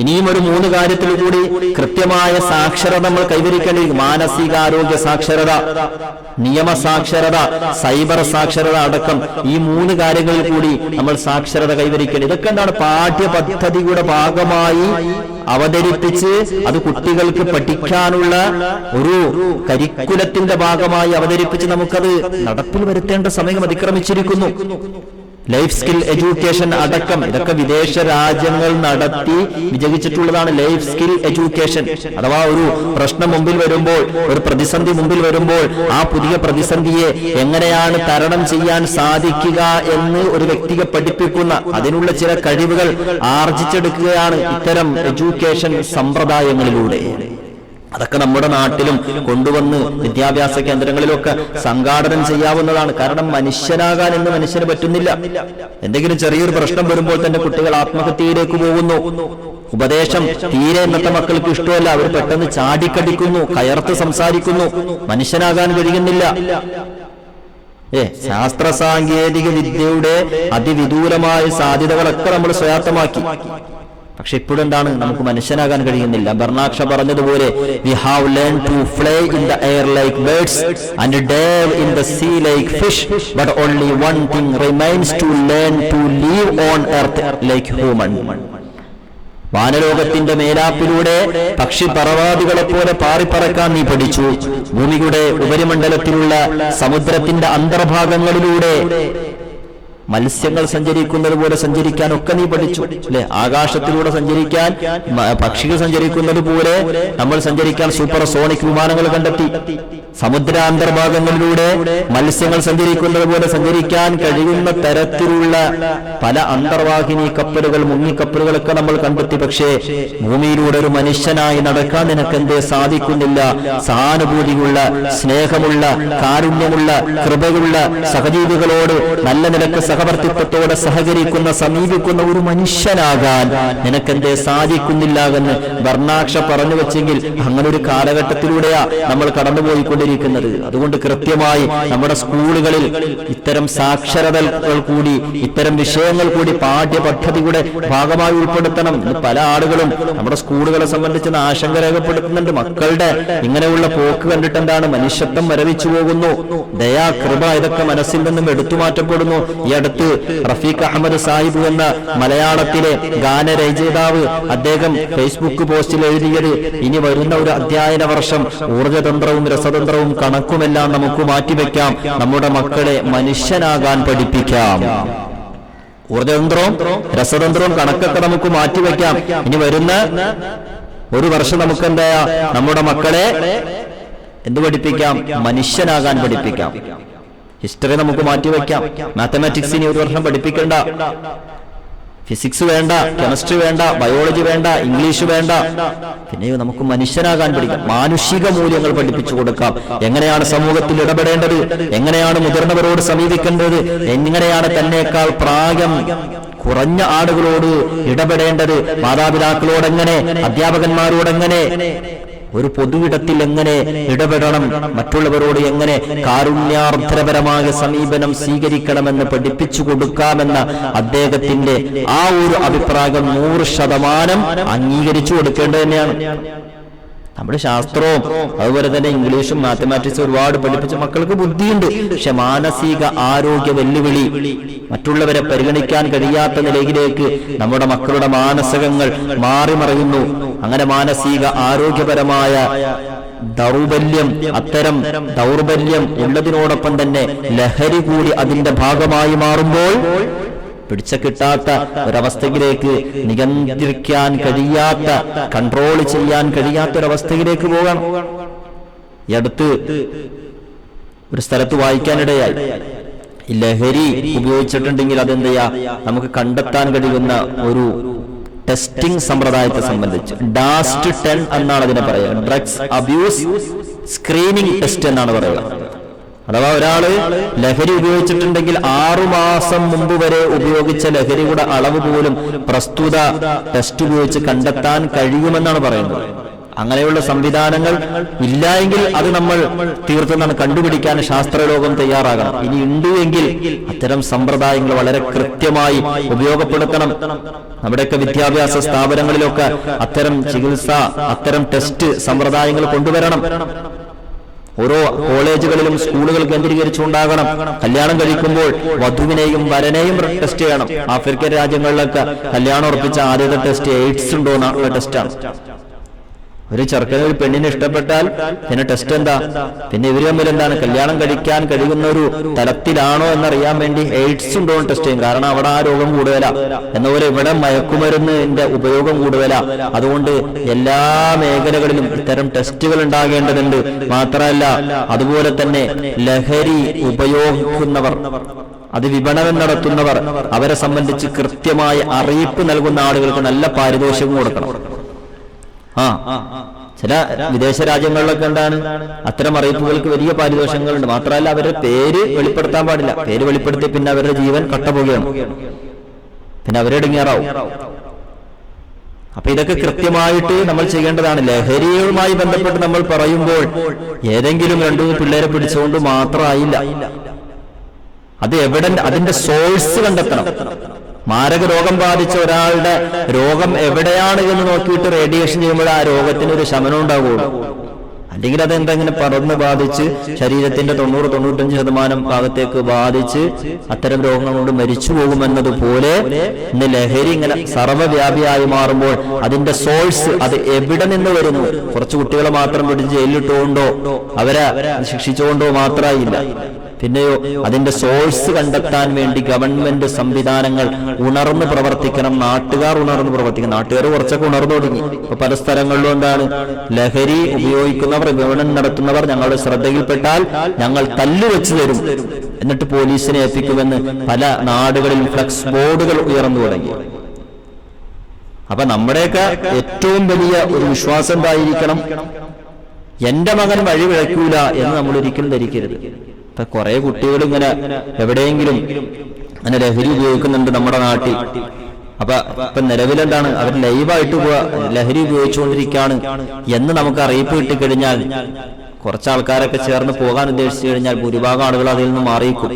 ഇനിയും ഒരു 3 കാര്യത്തിൽ കൂടി കൃത്യമായ സാക്ഷരത നമ്മൾ കൈവരിക്കേണ്ടിയിരിക്കും. മാനസികാരോഗ്യ സാക്ഷരത, നിയമസാക്ഷരത, സൈബർ സാക്ഷരത അടക്കം ഈ 3 കാര്യങ്ങളിൽ കൂടി നമ്മൾ സാക്ഷരത കൈവരിക്കേണ്ടത്. ഇതൊക്കെ എന്താണ് പാഠ്യപദ്ധതിയുടെ ഭാഗമായി അവതരിപ്പിച്ച് അത് കുട്ടികൾക്ക് പഠിക്കാനുള്ള ഒരു കരിക്കുലത്തിന്റെ ഭാഗമായി അവതരിപ്പിച്ച് നമുക്കത് നടപ്പിൽ വരുത്തേണ്ട സമയം അതിക്രമിച്ചിരിക്കുന്നു. ലൈഫ് സ്കിൽ എഡ്യൂക്കേഷൻ അടക്കം ഇതൊക്കെ വിദേശ രാജ്യങ്ങൾ നടത്തി വിജയിച്ചിട്ടുള്ളതാണ്. ലൈഫ് സ്കിൽ എഡ്യൂക്കേഷൻ അഥവാ ഒരു പ്രശ്നം മുമ്പിൽ വരുമ്പോൾ, ഒരു പ്രതിസന്ധി മുമ്പിൽ വരുമ്പോൾ ആ പുതിയ പ്രതിസന്ധിയെ എങ്ങനെയാണ് തരണം ചെയ്യാൻ സാധിക്കുക എന്ന് ഒരു വ്യക്തിയെ പഠിപ്പിക്കുന്ന, അതിനുള്ള ചില കഴിവുകൾ ആർജിച്ചെടുക്കുകയാണ് ഇത്തരം എഡ്യൂക്കേഷൻ സമ്പ്രദായങ്ങളിലൂടെ. അതൊക്കെ നമ്മുടെ നാട്ടിലും കൊണ്ടുവന്ന് വിദ്യാഭ്യാസ കേന്ദ്രങ്ങളിലൊക്കെ സംഘാടനം ചെയ്യാവുന്നതാണ്. കാരണം മനുഷ്യനാകാൻ ഇന്ന് മനുഷ്യന് പറ്റുന്നില്ല. എന്തെങ്കിലും ചെറിയൊരു പ്രശ്നം വരുമ്പോൾ തന്നെ കുട്ടികൾ ആത്മഹത്യയിലേക്ക് പോകുന്നു. ഉപദേശം തീരെ ഇന്നത്തെ മക്കൾക്ക് ഇഷ്ടമല്ല. അവർ പെട്ടെന്ന് ചാടിക്കടിക്കുന്നു, കയർത്ത് സംസാരിക്കുന്നു. മനുഷ്യനാകാൻ കഴിയുന്നില്ല. ശാസ്ത്ര സാങ്കേതിക വിദ്യയുടെ അതിവിദൂരമായ സാധ്യതകളൊക്കെ നമ്മൾ സ്വായത്തമാക്കി. പക്ഷെ ഇപ്പോഴെന്താണ്, നമുക്ക് മനുഷ്യനാകാൻ കഴിയുന്നില്ല. ബർണാക്ഷ പറഞ്ഞതുപോലെ we have learned to fly in the air like birds and dive in the sea like fish, but only one thing remains, to learn to live on earth like human. വാനലോകത്തിന്റെ മേലാപ്പിലൂടെ പക്ഷിപറവാദികളെ പോലെ പാറിപ്പറക്കാൻ നീ പഠിച്ചു. ഭൂമിയുടെ ഉപരിമണ്ഡലത്തിലുള്ള സമുദ്രത്തിന്റെ അന്തർഭാഗങ്ങളിലൂടെ മത്സ്യങ്ങൾ സഞ്ചരിക്കുന്നത് പോലെ സഞ്ചരിക്കാനൊക്കെ നീ പഠിച്ചു അല്ലെ? ആകാശത്തിലൂടെ സഞ്ചരിക്കാൻ, പക്ഷികൾ സഞ്ചരിക്കുന്നത് പോലെ നമ്മൾ സഞ്ചരിക്കാൻ സൂപ്പർ സോണിക് വിമാനങ്ങൾ കണ്ടെത്തി. സമുദ്രാന്തർഭാഗങ്ങളിലൂടെ മത്സ്യങ്ങൾ സഞ്ചരിക്കുന്നത് പോലെ സഞ്ചരിക്കാൻ കഴിയുന്ന തരത്തിലുള്ള പല അന്തർവാഹിനി കപ്പലുകൾ, മുങ്ങിക്കപ്പലുകളൊക്കെ നമ്മൾ കണ്ടെത്തി. പക്ഷേ ഭൂമിയിലൂടെ ഒരു മനുഷ്യനായി നടക്കാൻ നിനക്കെന്തേ സാധിക്കുന്നില്ല? സഹാനുഭൂതിയുള്ള, സ്നേഹമുള്ള, കാരുണ്യമുള്ള, കൃപയുള്ള സഹജീവികളോട് നല്ല നിലക്ക് സഹവർത്തിത്വത്തോടെ സഹകരിക്കുന്ന സമീപിക്കുന്ന ഒരു മനുഷ്യനാകാൻ നിനക്കെന്തേ സാധിക്കുന്നില്ല എന്ന് വർണ്ണാക്ഷ പറഞ്ഞു വെച്ചെങ്കിൽ അങ്ങനെ ഒരു കാലഘട്ടത്തിലൂടെയാ നമ്മൾ കടന്നുപോയിക്കൊണ്ടിരിക്കുന്നത്. അതുകൊണ്ട് കൃത്യമായി നമ്മുടെ സ്കൂളുകളിൽ ഇത്തരം സാക്ഷരതകൾ കൂടി ഇത്തരം വിഷയങ്ങൾ കൂടി പാഠ്യപദ്ധതിയുടെ ഭാഗമായി ഉൾപ്പെടുത്തണം. പല ആളുകളും നമ്മുടെ സ്കൂളുകളെ സംബന്ധിച്ച് ആശങ്ക രേഖപ്പെടുത്തുന്നുണ്ട്. മക്കളുടെ ഇങ്ങനെയുള്ള പോക്ക് കണ്ടിട്ട് എന്താണ് മനുഷ്യത്വം മരവിച്ചു പോകുന്നു, ദയാ കൃപ ഇതൊക്കെ മനസ്സിൽ നിന്നും എടുത്തുമാറ്റപ്പെടുന്നു. ഈ അടുത്ത് റഫീഖ് അഹമ്മദ് സാഹിബ് എന്ന മലയാളത്തിലെ ഗാനരചയിതാവ് അദ്ദേഹം ഫേസ്ബുക്ക് പോസ്റ്റിൽ എഴുതിയത്, ഇനി വരുന്ന ഒരു അധ്യയന വർഷം ഊർജ്ജതന്ത്രവും രസതന്ത്രവും കണക്കുമെല്ലാം നമുക്ക് മാറ്റിവെക്കാം, നമ്മുടെ മക്കളെ മനുഷ്യനാകാൻ പഠിപ്പിക്കാം. ഊർജ്ജതന്ത്രവും രസതന്ത്രവും കണക്കൊക്കെ നമുക്ക് മാറ്റിവെക്കാം. ഇനി വരുന്ന ഒരു വർഷം നമുക്ക് എന്താ നമ്മുടെ മക്കളെ എന്ത് പഠിപ്പിക്കാം? മനുഷ്യനാകാൻ പഠിപ്പിക്കാം. ഹിസ്റ്ററി നമുക്ക് മാറ്റിവെക്കാം. മാത്തമാറ്റിക്സ് ഇനി ഒരു വർഷം പഠിപ്പിക്കണ്ട, ഫിസിക്സ് വേണ്ട, കെമിസ്ട്രി വേണ്ട, ബയോളജി വേണ്ട, ഇംഗ്ലീഷ് വേണ്ട, പിന്നെ നമുക്ക് മനുഷ്യനാകാൻ പഠിക്കാം. മാനുഷിക മൂല്യങ്ങൾ പഠിപ്പിച്ചു കൊടുക്കാം. എങ്ങനെയാണ് സമൂഹത്തിൽ ഇടപെടേണ്ടത്, എങ്ങനെയാണ് മുതിർന്നവരോട് സമീപിക്കേണ്ടത്, എങ്ങനെയാണ് തന്നേക്കാൾ പ്രായം കുറഞ്ഞ ആളുകളോട് ഇടപെടേണ്ടത്, മാതാപിതാക്കളോടെങ്ങനെ, അധ്യാപകന്മാരോടെങ്ങനെ, ഒരു പൊതുവിടത്തിൽ എങ്ങനെ ഇടപെടണം, മറ്റുള്ളവരോട് എങ്ങനെ കാരുണ്യാർദ്രപരമായ സമീപനം സ്വീകരിക്കണമെന്ന് പഠിപ്പിച്ചു കൊടുക്കാമെന്ന അദ്ദേഹത്തിന്റെ ആ ഒരു അഭിപ്രായം 100% അംഗീകരിച്ചു കൊടുക്കേണ്ടത് തന്നെയാണ്. നമ്മുടെ ശാസ്ത്രവും അതുപോലെ തന്നെ ഇംഗ്ലീഷും മാത്തമാറ്റിക്സും ഒരുപാട് പഠിപ്പിച്ച മക്കൾക്ക് ബുദ്ധിയുണ്ട്. പക്ഷെ മാനസിക ആരോഗ്യ വെല്ലുവിളി, മറ്റുള്ളവരെ പരിഗണിക്കാൻ കഴിയാത്ത നിലയിലേക്ക് നമ്മുടെ മക്കളുടെ മാനസികങ്ങൾ മാറിമറിയുന്നു. അങ്ങനെ മാനസിക ആരോഗ്യപരമായ ദൗർബല്യം, അത്തരം ദൗർബല്യം ഉള്ളതിനോടൊപ്പം തന്നെ ലഹരി കൂടി അതിന്റെ ഭാഗമായി മാറുമ്പോൾ പിടിച്ച കിട്ടാത്ത ഒരവസ്ഥയിലേക്ക്, നിയന്ത്രിക്കാൻ കഴിയാത്ത, കൺട്രോൾ ചെയ്യാൻ കഴിയാത്ത ഒരവസ്ഥയിലേക്ക് പോകണം. ഈ അടുത്ത് ഒരു സ്ഥലത്ത് വായിക്കാനിടയായി, ലഹരി ഉപയോഗിച്ചിട്ടുണ്ടെങ്കിൽ അതെന്തെയ്യാ നമുക്ക് കണ്ടെത്താൻ കഴിയുന്ന ഒരു ടെസ്റ്റിംഗ് സമ്പ്രദായത്തെ സംബന്ധിച്ച് ഡാസ്റ്റ് 10 എന്നാണ് അതിനെ പറയുക. ഡ്രഗ്സ് അബ്യൂസ് സ്ക്രീനിങ് ടെസ്റ്റ് എന്നാണ് പറയുക. അഥവാ ഒരാള് ലഹരി ഉപയോഗിച്ചിട്ടുണ്ടെങ്കിൽ 6 മാസം മുമ്പ് വരെ ഉപയോഗിച്ച ലഹരിയുടെ അളവ് പോലും പ്രസ്തുത ടെസ്റ്റ് ഉപയോഗിച്ച് കണ്ടെത്താൻ കഴിയുമെന്നാണ് പറയുന്നത്. അങ്ങനെയുള്ള സംവിധാനങ്ങൾ ഇല്ല എങ്കിൽ അത് നമ്മൾ തീർത്തും കണ്ടുപിടിക്കാൻ ശാസ്ത്രലോകം തയ്യാറാകണം. ഇനി ഉണ്ട് എങ്കിൽ അത്തരം സമ്പ്രദായങ്ങൾ വളരെ കൃത്യമായി ഉപയോഗപ്പെടുത്തണം. നമ്മുടെയൊക്കെ വിദ്യാഭ്യാസ സ്ഥാപനങ്ങളിലൊക്കെ അത്തരം ചികിത്സ, അത്തരം ടെസ്റ്റ് സമ്പ്രദായങ്ങൾ കൊണ്ടുവരണം. ഓരോ കോളേജുകളിലും സ്കൂളുകൾ കേന്ദ്രീകരിച്ചുണ്ടാകണം. കല്യാണം കഴിക്കുമ്പോൾ വധുവിനെയും വരനെയും ടെസ്റ്റ് ചെയ്യണം. ആഫ്രിക്കൻ രാജ്യങ്ങളിലൊക്കെ കല്യാണം ഉറപ്പിച്ച ആദ്യത്തെ ടെസ്റ്റ് എയ്ഡ്സ് ഉണ്ടോ എന്നുള്ള ടെസ്റ്റാണ്. ഒരു ചെറുക്കന് ഒരു പെണ്ണിനെ ഇഷ്ടപ്പെട്ടാൽ പിന്നെ ടെസ്റ്റ് എന്താ? പിന്നെ ഇവര് തമ്മിൽ എന്താണ് കല്യാണം കഴിക്കാൻ കഴിയുന്ന ഒരു തലത്തിലാണോ എന്നറിയാൻ വേണ്ടി എയ്ഡ്സ് ഉണ്ടോ എന്ന് ടെസ്റ്റ് ചെയ്യും. കാരണം അവിടെ ആ രോഗം കൂടുതലാ. എന്നപോലെ ഇവിടെ മയക്കുമരുന്നിന്റെ ഉപയോഗം കൂടുതലാ. അതുകൊണ്ട് എല്ലാ മേഖലകളിലും ഇത്തരം ടെസ്റ്റുകൾ ഉണ്ടാകേണ്ടതുണ്ട്. മാത്രമല്ല അതുപോലെ തന്നെ ലഹരി ഉപയോഗിക്കുന്നവർ, അത് വിപണനം നടത്തുന്നവർ, അവരെ സംബന്ധിച്ച് കൃത്യമായ അറിയിപ്പ് നൽകുന്ന ആളുകൾക്ക് നല്ല പാരിതോഷികം കൊടുക്കണം. ചില വിദേശ രാജ്യങ്ങളിലൊക്കെ എന്താണ് അത്തരം അറിയിപ്പുകൾക്ക് വലിയ പാരിതോഷങ്ങളുണ്ട്. മാത്രമല്ല അവരുടെ പേര് വെളിപ്പെടുത്താൻ പാടില്ല. പേര് വെളിപ്പെടുത്തി പിന്നെ അവരുടെ ജീവൻ കട്ടപോകുകയാണ്, പിന്നെ അവരിടങ്ങേറാവും. അപ്പൊ ഇതൊക്കെ കൃത്യമായിട്ട് നമ്മൾ ചെയ്യേണ്ടതാണ്. ലഹരിയുമായി ബന്ധപ്പെട്ട് നമ്മൾ പറയുമ്പോൾ ഏതെങ്കിലും 2 പിള്ളേരെ പിടിച്ചുകൊണ്ട് മാത്രമായില്ല. അത് എവിടെ, അതിന്റെ സോഴ്സ് കണ്ടെത്തണം. മാരക രോഗം ബാധിച്ച ഒരാളുടെ രോഗം എവിടെയാണ് എന്ന് നോക്കിയിട്ട് റേഡിയേഷൻ ചെയ്യുമ്പോൾ ആ രോഗത്തിന് ഒരു ശമനം ഉണ്ടാവുകയുള്ളൂ. അല്ലെങ്കിൽ അതെന്തെങ്കിലും പടർന്ന് ബാധിച്ച് ശരീരത്തിന്റെ 90-95% ഭാഗത്തേക്ക് ബാധിച്ച് അത്തരം രോഗങ്ങൾ കൊണ്ട് മരിച്ചു പോകുമെന്നതുപോലെ ഇന്ന് ലഹരി ഇങ്ങനെ സർവ്വവ്യാപിയായി മാറുമ്പോൾ അതിന്റെ സോഴ്സ് അത് എവിടെ നിന്ന് വരുന്നു? കുറച്ച് കുട്ടികളെ മാത്രം പിടിച്ച് ജയിലിട്ടുകൊണ്ടോ അവരെ ശിക്ഷിച്ചുകൊണ്ടോ മാത്രമായില്ല. പിന്നെയോ അതിന്റെ സോഴ്സ് കണ്ടെത്താൻ വേണ്ടി ഗവൺമെന്റ് സംവിധാനങ്ങൾ ഉണർന്ന് പ്രവർത്തിക്കണം. നാട്ടുകാർ ഉണർന്ന് പ്രവർത്തിക്കണം. നാട്ടുകാർ കുറച്ചൊക്കെ ഉണർന്നു തുടങ്ങി. ഇപ്പൊ പല സ്ഥലങ്ങളിലും എന്താണ് ലഹരി ഉപയോഗിക്കുന്നവർ, വിപണനം നടത്തുന്നവർ ഞങ്ങളുടെ ശ്രദ്ധയിൽപ്പെട്ടാൽ ഞങ്ങൾ തല്ലുവെച്ച് തരും, എന്നിട്ട് പോലീസിനെ ഏൽപ്പിക്കുമെന്ന് പല നാടുകളിൽ ഫ്ലക്സ് ബോർഡുകൾ ഉയർന്നു തുടങ്ങി. അപ്പൊ നമ്മുടെയൊക്കെ ഏറ്റവും വലിയ ഒരു വിശ്വാസം എന്തായിരിക്കണം? എന്റെ മകൻ വഴി വിളക്കൂല എന്ന് നമ്മൾ ഒരിക്കലും ധരിക്കരുത്. കുറെ കുട്ടികൾ ഇങ്ങനെ എവിടെയെങ്കിലും അങ്ങനെ ലഹരി ഉപയോഗിക്കുന്നുണ്ട് നമ്മുടെ നാട്ടിൽ. ഇപ്പൊ നിലവിലെന്താണ്, അവർ ലൈവായിട്ട് ലഹരി ഉപയോഗിച്ചുകൊണ്ടിരിക്കുകയാണ് എന്ന് നമുക്ക് അറിയിപ്പ് കിട്ടിക്കഴിഞ്ഞാൽ കുറച്ച് ആൾക്കാരൊക്കെ ചേർന്ന് പോകാൻ ഉദ്ദേശിച്ചു കഴിഞ്ഞാൽ ഭൂരിഭാഗം ആളുകൾ അതിൽ നിന്ന് മാറിയിരിക്കും.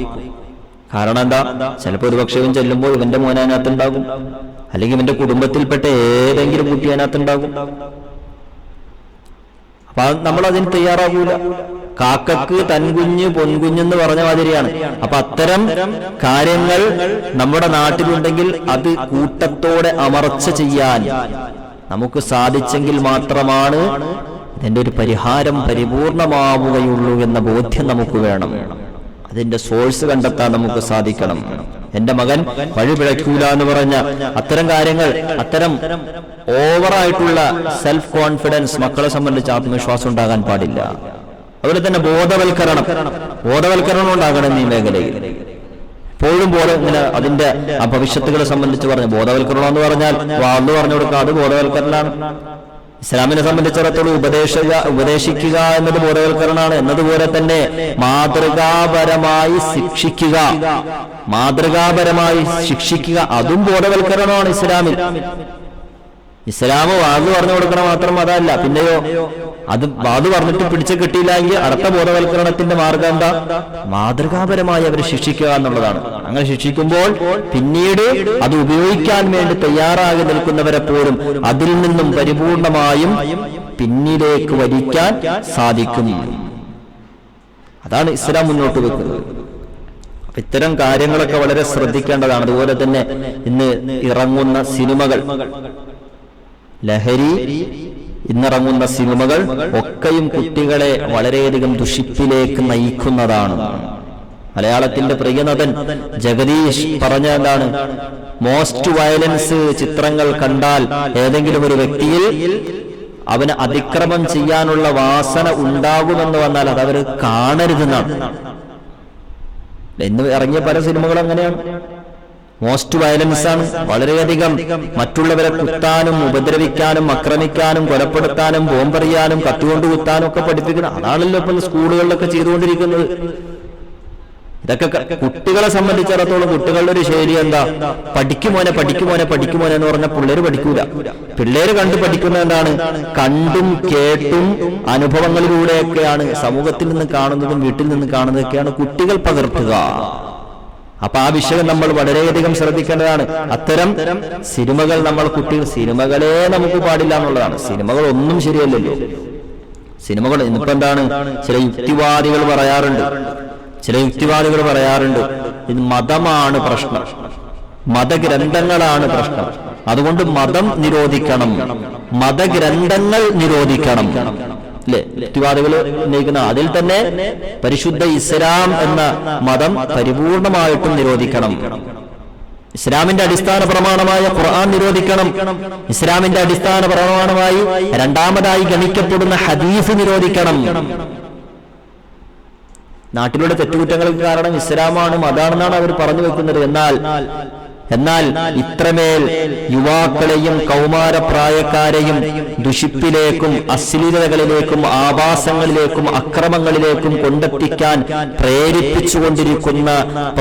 കാരണം എന്താ, ചിലപ്പോൾ ഒരുപക്ഷെ ഇവൻ ചെല്ലുമ്പോൾ ഇവന്റെ മോൻ അതിനകത്തുണ്ടാകും, അല്ലെങ്കിൽ ഇവന്റെ കുടുംബത്തിൽപ്പെട്ട ഏതെങ്കിലും കുട്ടി അതിനകത്തുണ്ടാകും. അപ്പൊ നമ്മൾ അതിന് തയ്യാറാകൂല. കാക്കക്ക് തൻകുഞ്ഞ് പൊൻകുഞ്ഞെന്ന് പറഞ്ഞ മാതിരിയാണ്. അപ്പൊ അത്തരം കാര്യങ്ങൾ നമ്മുടെ നാട്ടിലുണ്ടെങ്കിൽ അത് കൂട്ടത്തോടെ അമർച്ച ചെയ്യാൻ നമുക്ക് സാധിച്ചെങ്കിൽ മാത്രമാണ് ഇതിന്റെ ഒരു പരിഹാരം പരിപൂർണമാവുകയുള്ളൂ എന്ന ബോധ്യം നമുക്ക് വേണം. അതിന്റെ സോഴ്സ് കണ്ടെത്താൻ നമുക്ക് സാധിക്കണം. എന്റെ മകൻ വഴി പിഴയ്ക്കൂല എന്ന് പറഞ്ഞ അത്തരം കാര്യങ്ങൾ, അത്തരം ഓവറായിട്ടുള്ള സെൽഫ് കോൺഫിഡൻസ് മക്കളെ സംബന്ധിച്ച് ആത്മവിശ്വാസം ഉണ്ടാകാൻ പാടില്ല. അതുപോലെ തന്നെ ബോധവൽക്കരണം ഉണ്ടാകണം ഈ മേഖലയിൽ. എപ്പോഴും ഇങ്ങനെ അതിന്റെ ആ ഭവിഷ്യത്തുകളെ സംബന്ധിച്ച് പറഞ്ഞു. ബോധവൽക്കരണം എന്ന് പറഞ്ഞാൽ വാർന്നു പറഞ്ഞു കൊടുക്കുക, അത് ബോധവൽക്കരണമാണ്. ഇസ്ലാമിനെ സംബന്ധിച്ചിടത്തോളം ഉപദേശിക്കുക എന്നത് ബോധവൽക്കരണമാണ്. എന്നതുപോലെ തന്നെ മാതൃകാപരമായി ശിക്ഷിക്കുക അതും ബോധവൽക്കരണമാണ് ഇസ്ലാമിൽ. ഇസ്ലാം വാത് പറഞ്ഞു കൊടുക്കണം മാത്രം അതല്ല, പിന്നെയോ അത് വാത് പറഞ്ഞിട്ട് പിടിച്ചു കിട്ടിയില്ല എങ്കിൽ അടുത്ത ബോധവൽക്കരണത്തിന്റെ മാർഗം എന്താ, മാതൃകാപരമായി അവരെ ശിക്ഷിക്കുക എന്നുള്ളതാണ്. അങ്ങനെ ശിക്ഷിക്കുമ്പോൾ പിന്നീട് അത് ഉപയോഗിക്കാൻ വേണ്ടി തയ്യാറാകി നിൽക്കുന്നവരെ പോലും അതിൽ നിന്നും പരിപൂർണമായും പിന്നിലേക്ക് വലിക്കാൻ സാധിക്കും. അതാണ് ഇസ്ലാം മുന്നോട്ട് വെക്കുന്നത്. അപ്പൊ ഇത്തരം കാര്യങ്ങളൊക്കെ വളരെ ശ്രദ്ധിക്കേണ്ടതാണ്. അതുപോലെ തന്നെ ഇന്ന് ഇറങ്ങുന്ന സിനിമകൾ, ലഹരി ഇന്നിറങ്ങുന്ന സിനിമകൾ ഒക്കെയും കുട്ടികളെ വളരെയധികം ദുഷിപ്പിലേക്ക് നയിക്കുന്നതാണ്. മലയാളത്തിന്റെ പ്രിയനടൻ ജഗദീഷ് പറഞ്ഞ എന്താണ്, മോസ്റ്റ് വയലൻസ് ചിത്രങ്ങൾ കണ്ടാൽ ഏതെങ്കിലും ഒരു വ്യക്തിയിൽ അവന് അതിക്രമം ചെയ്യാനുള്ള വാസന ഉണ്ടാകുമെന്ന് വന്നാൽ അത് അവർ കാണരുതെന്നാണ്. ഇന്ന് ഇറങ്ങിയ പല സിനിമകളും അങ്ങനെയാണ്. മോസ്റ്റ് വയലൻസ് ആണ്. വളരെയധികം മറ്റുള്ളവരെ കുത്താനും ഉപദ്രവിക്കാനും ആക്രമിക്കാനും കൊലപ്പെടുത്താനും ബോംബെറിയാനും കത്തുകൊണ്ട് കുത്താനും ഒക്കെ പഠിപ്പിക്കുന്നത്. അതാണല്ലോ ഇപ്പം സ്കൂളുകളിലൊക്കെ ചെയ്തുകൊണ്ടിരിക്കുന്നത്. ഇതൊക്കെ കുട്ടികളെ സംബന്ധിച്ചിടത്തോളം കുട്ടികളുടെ ഒരു ശൈലി എന്താ, പഠിക്കുമോനെ എന്ന് പറഞ്ഞാൽ പിള്ളേര് പഠിക്കൂല. പിള്ളേര് കണ്ടു പഠിക്കുന്നത് എന്താണ്, കണ്ടും കേട്ടും അനുഭവങ്ങളിലൂടെയൊക്കെയാണ്, സമൂഹത്തിൽ നിന്ന് കാണുന്നതും വീട്ടിൽ നിന്ന് കാണുന്നതൊക്കെയാണ് കുട്ടികൾ പകർത്തുക. അപ്പൊ ആ വിഷയം നമ്മൾ വളരെയധികം ശ്രദ്ധിക്കേണ്ടതാണ്. അത്തരം സിനിമകൾ സിനിമകളെ നമുക്ക് പാടില്ല എന്നുള്ളതാണ്. സിനിമകൾ ഒന്നും ശരിയല്ലല്ലോ. സിനിമകൾ ഇന്നിപ്പോ എന്താണ്, ചില യുക്തിവാദികൾ പറയാറുണ്ട് ഇത് മതമാണ് പ്രശ്നം, മതഗ്രന്ഥങ്ങളാണ് പ്രശ്നം, അതുകൊണ്ട് മതം നിരോധിക്കണം, മതഗ്രന്ഥങ്ങൾ നിരോധിക്കണം. അല്ലെ യുക്തിവാദികൾ ഉന്നയിക്കുന്ന അതിൽ തന്നെ പരിശുദ്ധ ഇസ്ലാം എന്ന മതം പരിപൂർണമായിട്ടും നിരോധിക്കണം. ഇസ്ലാമിന്റെ അടിസ്ഥാന പ്രമാണമായ ഖുർആൻ നിരോധിക്കണം. ഇസ്ലാമിന്റെ അടിസ്ഥാന പ്രമാണമായി രണ്ടാമതായി ഗണിക്കപ്പെടുന്ന ഹദീസ് നിരോധിക്കണം. നാട്ടിലുള്ള തെറ്റുകുറ്റങ്ങൾക്ക് കാരണം ഇസ്ലാമാണ്, മതാണെന്നാണ് അവർ പറഞ്ഞു വെക്കുന്നത്. എന്നാൽ ഇത്രമേൽ യുവാക്കളെയും കൗമാരപ്രായക്കാരെയും ദുഷിപ്പിലേക്കും അശ്ലീലതകളിലേക്കും ആഭാസങ്ങളിലേക്കും അക്രമങ്ങളിലേക്കും കൊണ്ടെത്തിക്കാൻ പ്രേരിപ്പിച്ചുകൊണ്ടിരിക്കുന്ന,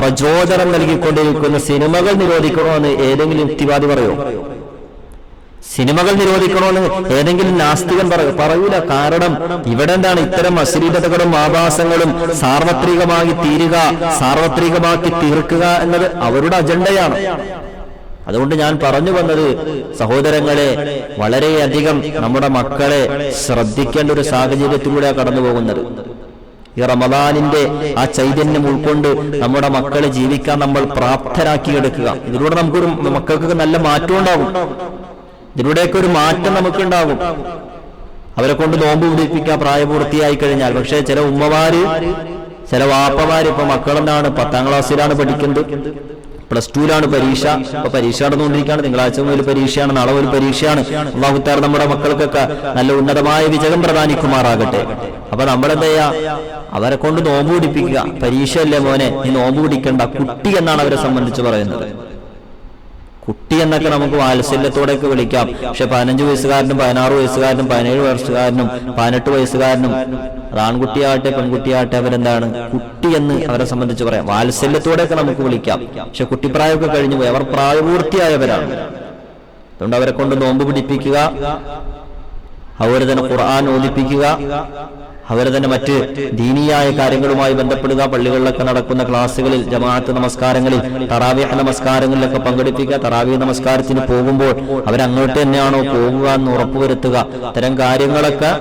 പ്രചോദനം നൽകിക്കൊണ്ടിരിക്കുന്ന സിനിമകൾ നിരോധിക്കണമെന്ന് ഏതെങ്കിലും യുക്തിവാദി പറയോ? സിനിമകൾ നിരോധിക്കണമെന്ന് ഏതെങ്കിലും നാസ്തികൻ പറയൂല. കാരണം ഇവിടെ എന്താണ്, ഇത്തരം അശ്ലീലതകളും ആഭാസങ്ങളും സാർവത്രികമാക്കി തീർക്കുക എന്നത് അവരുടെ അജണ്ടയാണ്. അതുകൊണ്ട് ഞാൻ പറഞ്ഞു വന്നത്, സഹോദരങ്ങളെ, വളരെയധികം നമ്മുടെ മക്കളെ ശ്രദ്ധിക്കേണ്ട ഒരു സാഹചര്യത്തിലൂടെയാണ് കടന്നു പോകുന്നത്. ഈ റമദാനിന്റെ ആ ചൈതന്യം ഉൾക്കൊണ്ട് നമ്മുടെ മക്കളെ ജീവിക്കാൻ നമ്മൾ പ്രാപ്തരാക്കിയെടുക്കുക. ഇതിലൂടെ നമുക്കൊരു മക്കൾക്ക് നല്ല മാറ്റം ഉണ്ടാകും. ഇതിലൂടെയൊക്കെ ഒരു മാറ്റം നമുക്കുണ്ടാകും. അവരെ കൊണ്ട് നോമ്പ് പിടിപ്പിക്കുക പ്രായപൂർത്തിയായി കഴിഞ്ഞാൽ. പക്ഷെ ചില ഉമ്മമാര്, ചില വാപ്പമാര് ഇപ്പൊ മക്കളെന്താണ് 10ാം ക്ലാസ്സിലാണ് പഠിക്കുന്നത്, +2ലാണ് പരീക്ഷ. ഇപ്പൊ പരീക്ഷ നടന്നുകൊണ്ടിരിക്കുകയാണ്. തിങ്കളാഴ്ച മുതൽ പരീക്ഷയാണ്, നാളെ ഒരു പരീക്ഷയാണ്. അല്ലാഹു തആല നമ്മുടെ മക്കൾക്കൊക്കെ നല്ല ഉന്നതമായ വിജയം പ്രദാനിക്കുമാറാകട്ടെ. അപ്പൊ നമ്മളെന്താ ചെയ്യാ, അവരെ കൊണ്ട് നോമ്പ് പിടിപ്പിക്കുക. പരീക്ഷയല്ലേ മോനെ, നീ നോമ്പ് പിടിക്കണ്ട, കുട്ടി എന്നാണ് അവരെ സംബന്ധിച്ച് പറയുന്നത്. കുട്ടി എന്നൊക്കെ നമുക്ക് വാത്സല്യത്തോടെയൊക്കെ വിളിക്കാം. പക്ഷെ 15 വയസ്സുകാരനും 16 വയസ്സുകാരനും 17 വയസ്സുകാരനും 18 വയസ്സുകാരനും അത് ആൺകുട്ടിയാകട്ടെ പെൺകുട്ടിയാകട്ടെ അവരെന്താണ് കുട്ടി എന്ന് അവരെ സംബന്ധിച്ച് പറയാം. വാത്സല്യത്തോടെയൊക്കെ നമുക്ക് വിളിക്കാം. പക്ഷെ കുട്ടിപ്രായമൊക്കെ കഴിഞ്ഞു പോയി, അവർ പ്രായപൂർത്തിയായവരാണ്. അതുകൊണ്ട് അവരെ കൊണ്ട് നോമ്പ് പിടിപ്പിക്കുക, അവരെ തന്നെ ഖുർആൻ ഓതിപ്പിക്കുക, അവരെ തന്നെ മറ്റ് ദീനിയായ കാര്യങ്ങളുമായി ബന്ധപ്പെടുക, പള്ളികളിലൊക്കെ നടക്കുന്ന ക്ലാസ്സുകളിൽ, ജമാഅത്ത് നമസ്കാരങ്ങളിൽ, തറാവീഹ് നമസ്കാരങ്ങളിലൊക്കെ പങ്കെടുപ്പിക്കുക. തറാവീഹ് നമസ്കാരത്തിന് പോകുമ്പോൾ അവരങ്ങോട്ട് തന്നെയാണോ പോകുക എന്ന് ഉറപ്പുവരുത്തുക. ഇത്തരം കാര്യങ്ങളൊക്കെ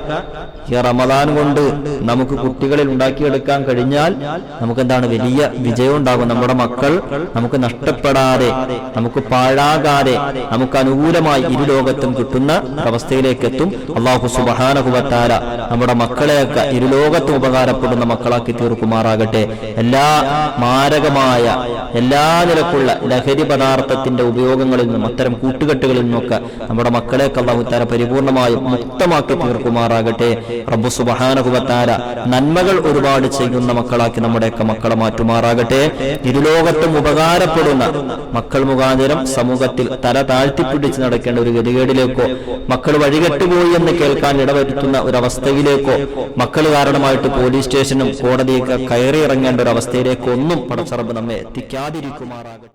ഈ റമദാൻ കൊണ്ട് നമുക്ക് കുട്ടികളിൽ ഉണ്ടാക്കിയെടുക്കാൻ കഴിഞ്ഞാൽ നമുക്കെന്താണ് വലിയ വിജയം ഉണ്ടാകും. നമ്മുടെ മക്കൾ നമുക്ക് നഷ്ടപ്പെടാതെ, നമുക്ക് പാഴാകാതെ, നമുക്ക് അനുകൂലമായി ഇരുലോകത്തും കിട്ടുന്ന അവസ്ഥയിലേക്ക് എത്തും. അല്ലാഹു സുബ്ഹാനഹു വ തആല നമ്മുടെ മക്കളെയൊക്കെ ഇരുലോകത്തും ഉപകാരപ്പെടുന്ന മക്കളാക്കി തീർക്കുമാറാകട്ടെ. എല്ലാ മാരകമായ എല്ലാ നിലക്കുള്ള ലഹരി പദാർത്ഥത്തിന്റെ ഉപയോഗങ്ങളിൽ നിന്നും അത്തരം കൂട്ടുകെട്ടുകളിൽ നിന്നൊക്കെ നമ്മുടെ മക്കളെയൊക്കെ അല്ലാഹു തആല പരിപൂർണമായും മുക്തമാക്കി തീർക്കുമാറാകട്ടെ. റബ്ബ് സുബ്ഹാനഹു വ തആല നന്മകൾ ഒരുപാട് ചെയ്യുന്ന മക്കളാക്കി നമ്മുടെയൊക്കെ മക്കളെ മാറ്റുമാറാകട്ടെ. ഇരുലോകത്തും ഉപകാരപ്പെടുന്ന മക്കൾ മുഖാന്തരം സമൂഹത്തിൽ തല താഴ്ത്തിപ്പിടിച്ച് നടക്കേണ്ട ഒരു ഗതികേടിലേക്കോ, മക്കൾ വഴികെട്ടുപോയി എന്ന് കേൾക്കാൻ ഇടവരുത്തുന്ന ഒരവസ്ഥയിലേക്കോ, മക്കൾ കാരണമായിട്ട് പോലീസ് സ്റ്റേഷനും കോടതിയൊക്കെ കയറി ഇറങ്ങേണ്ട ഒരു അവസ്ഥയിലേക്കൊന്നും പടച്ച റബ്ബ് നമ്മെ എത്തിക്കാതിരിക്കുമാറാകട്ടെ.